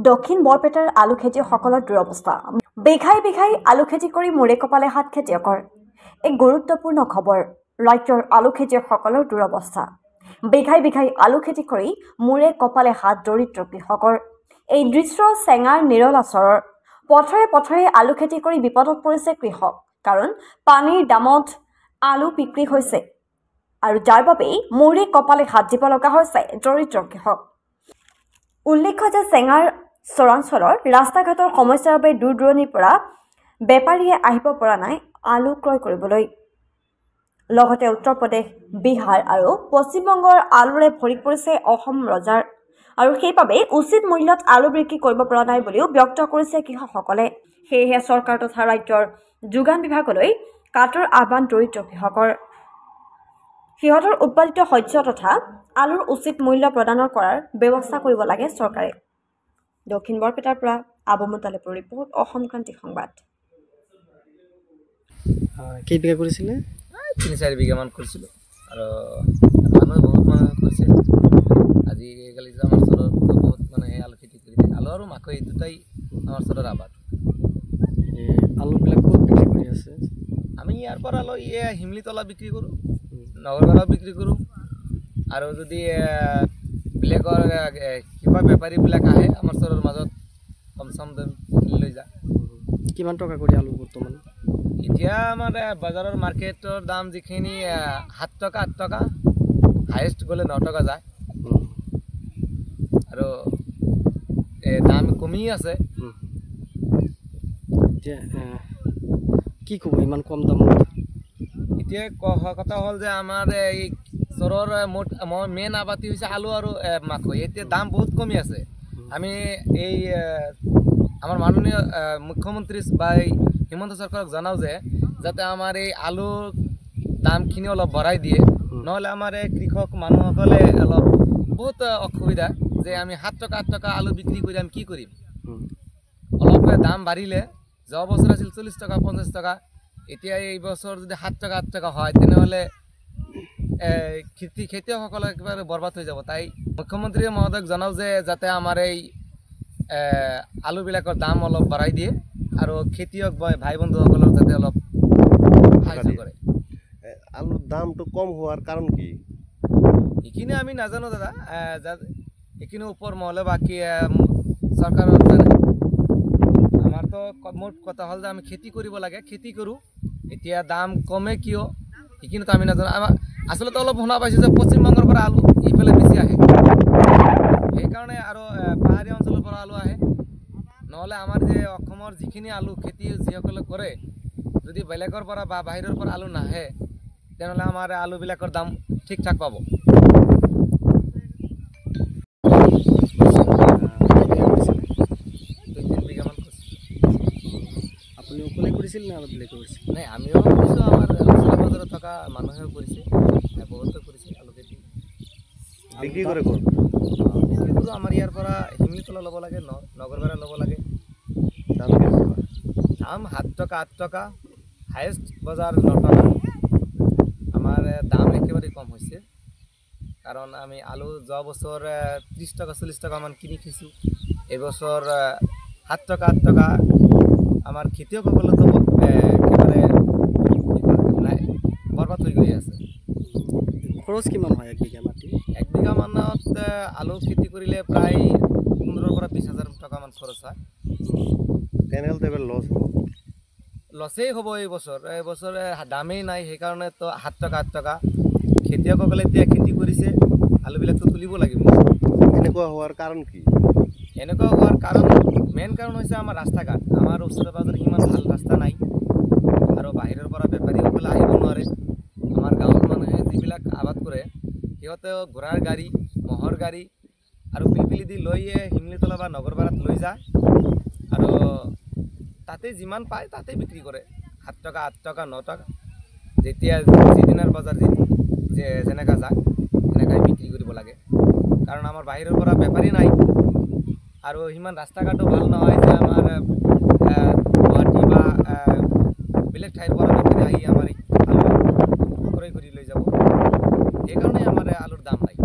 দক্ষিণ বৰপেটাৰ আলু খেতিয়কসকলৰ দুৰৱস্থা। বিঘাই বিঘাই আলু খেতি কৰি মূৰে কপালে হাত খেতিয়কৰ। এক গুৰুত্বপূৰ্ণ খবৰ, ৰাজ্যৰ আলু খেতিয়কসকলৰ দুৰৱস্থা। বিঘাই বিঘাই আলু খেতি কৰি মূৰে কপালে হাত দৰিদ্ৰ কৃষকৰ। এই দৃশ্য চেঙাৰ নিৰলাচৰৰ। পথাৰে পথাৰে আলু খেতি কৰি বিপদত পৰিছে কৃষক, কাৰণ পানীৰ দামত আলু বিক্ৰী হৈছে আৰু যাৰ বাবেই মূৰে কপালে হাত দিব লগা হৈছে দৰিদ্ৰ কৃষক। উল্লেখ্য যে চেঙাৰ চৰাঞ্চলৰ ৰাস্তা ঘাটৰ সমস্যাৰ বাবে দূৰ দূৰণিৰ পৰা বেপাৰীয়ে আহিব পৰা নাই আলু ক্ৰয় কৰিবলৈ। লগতে উত্তৰ প্ৰদেশ, বিহাৰ আৰু পশ্চিমবংগৰ আলুৰে ভৰি পৰিছে অসম বজাৰ আৰু সেইবাবে উচিত মূল্যত আলু বিক্ৰী কৰিব পৰা নাই বুলিও ব্যক্ত কৰিছে কৃষকসকলে। সেয়েহে চৰকাৰ তথা ৰাজ্যৰ যোগান বিভাগলৈ কাটৰ আহ্বান দৰিদ্ৰ কৃষকৰ। সিহঁতৰ উৎপাদিত শস্য তথা আলুৰ উচিত মূল্য প্ৰদানৰ কৰাৰ ব্যৱস্থা কৰিব লাগে চৰকাৰে। দক্ষিণ বৰপেটাৰ পৰা আবু মুতালিবৰ ৰিপৰ্ট, অসম ক্ৰান্তি সংবাদ। কেইবিঘা কৰিছিলে? 3-4 বিঘামান কৰিছিলোঁ আৰু মানুহে বহুত মানুহে কৰিছে। আজিকালি যে আমাৰ ওচৰত বহুত মানুহে আলু খেতি কৰি থাকে। আলু আৰু মাকৈ এই দুটাই আমাৰ ওচৰত আবাদ। আলুবিলাক ক'ত বিক্ৰী কৰি আছে? আমি ইয়াৰ পৰা আলু হিমলিতলা বিক্ৰী কৰোঁ, নগৰপাৰাও বিক্ৰী কৰোঁ আৰু যদি বেলেগৰ কিবা বেপাৰীবিলাক আহে আমাৰ ওচৰৰ মাজত কম চম লৈ যায়। কিমান টকা কৰি আলু বৰ্তমান? এতিয়া আমাৰ বজাৰৰ মাৰ্কেটৰ দাম যিখিনি 7 টকা 8 টকা, হায়েষ্ট গ'লে 9 টকা যায় আৰু দাম কমি আছে। এতিয়া কি ক'ব ইমান কম দামত? এতিয়া কথা হ'ল যে আমাৰ এই চৰৰ মেইন আবাদী হৈছে আলু আৰু মাকৈ। এতিয়া দাম বহুত কমি আছে। আমি এই আমাৰ মাননীয় মুখ্যমন্ত্ৰী বা হিমন্ত চৰকাৰক জনাওঁ যে যাতে আমাৰ এই আলুৰ দামখিনি অলপ বঢ়াই দিয়ে, নহ'লে আমাৰ এই কৃষক মানুহসকলে অলপ বহুত অসুবিধা যে আমি 7 টকা 8 টকা আলু বিক্ৰী কৰি আমি কি কৰিম। অলপ দাম বাঢ়িলে, যোৱা বছৰ আছিল 40 টকা 50 টকা, এতিয়া এই বছৰ যদি 7 টকা 8 টকা হয় তেনেহ'লে খেতিয়কসকলে একেবাৰে বৰবাদ হৈ যাব। তাই মুখ্যমন্ত্ৰী মহোদয়ক জনাওঁ যে যাতে আমাৰ এই আলুবিলাকৰ দাম অলপ বঢ়াই দিয়ে আৰু খেতিয়ক ভাই বন্ধুসকলৰ যাতে অলপ সাহায্য কৰে। আলুৰ দামটো কম হোৱাৰ কাৰণ কি? এইখিনি আমি নাজানো দাদা, এইখিনি ওপৰ মহলে বা কি চৰকাৰৰ জানে। আমাৰতো মোৰ কথা হ'ল যে আমি খেতি কৰিব লাগে, খেতি কৰোঁ। এতিয়া দাম কমে কিয় সেইখিনিতো আমি নাজানো। আমাৰ আচলতে অলপ শুনা পাইছোঁ যে পশ্চিমবংগৰ পৰা আলু এইফালে বেছি আহে, সেইকাৰণে আৰু পাহাৰীয়া অঞ্চলৰ পৰা আলু আহে। নহ'লে আমাৰ যে অসমৰ যিখিনি আলু খেতি যিসকলে কৰে, যদি বেলেগৰ পৰা বা বাহিৰৰ পৰা আলু নাহে তেনেহ'লে আমাৰ আলুবিলাকৰ দাম ঠিক ঠাক পাব। আপুনি অকলে কৰিছিল নে আৰু বেলেগে কৰিছিল? নাই, আমিও কৰিছোঁ, আমাৰ ওচৰে পাজৰে থকা মানুহেও কৰিছে, বহুতে কৰিছে আলু খেতি। বিক্ৰী কৰে ক'ত? বিক্ৰী কৰোঁ আমাৰ ইয়াৰ পৰা হিমলিতলা ল'ব লাগে, নগৰপাৰা ল'ব লাগে। দাম কেনেকুৱা? দাম 7 টকা 8 টকা, হায়েষ্ট বজাৰ 9 টকা। আমাৰ দাম একেবাৰে কম হৈছে, কাৰণ আমি আলু যোৱা বছৰ 30 টকা 40 টকামান কিনি খাইছোঁ। এইবছৰ 7 টকা 8 টকা। আমাৰ খেতিয়কসকলেতো একেবাৰে নাই বৰবাদ হৈ গৈ আছে। খৰচ কিমান হয় 1 বিঘা মাটি? 1 বিঘা মানত আলু খেতি কৰিলে প্ৰায় 15,000 পৰা 20,000 টকামান খৰচ হয়। তেনেহ'লে এবাৰ লছ হ'ব। লছেই হ'ব এইবছৰ দামেই নাই, সেইকাৰণেতো 7 টকা 8 টকা। খেতিয়কসকলে এতিয়া খেতি কৰিছে, আলুবিলাকতো তুলিব লাগিব। এনেকুৱা হোৱাৰ কাৰণ কি? এনেকুৱা হোৱাৰ কাৰণ, মেইন কাৰণ হৈছে আমাৰ ৰাস্তা ঘাট। আমাৰ ওচৰে পাজৰে সিমান ভাল ৰাস্তা নাই আৰু বাহিৰৰ পৰা বেপাৰীসকলে আহিব নোৱাৰে। আমাৰ গাঁৱৰ মানুহে যিবিলাক আবাদ কৰে সিহঁতেও ঘোঁৰাৰ গাড়ী, ম'হৰ গাড়ী আৰু পিলপিলি দি লৈ হিমলিতলা বা নগৰপাৰাত লৈ যায় আৰু তাতে যিমান পায় তাতে বিক্ৰী কৰে। 7 টকা 8 টকা 9 টকা, যেতিয়া যিদিনাৰ বজাৰ যেনেকৈ যায় তেনেকৈ বিক্ৰী কৰিব লাগে, কাৰণ আমাৰ বাহিৰৰ পৰা বেপাৰী নাই আৰু সিমান ৰাস্তা ঘাটো ভাল নহয় যে আমাৰ গুৱাহাটী বা বেলেগ ঠাইৰ পৰা বেপাৰী আহি আমাৰ আলু ক্ৰয় কৰি লৈ যাব। সেইকাৰণে আমাৰ আলুৰ দাম নাই।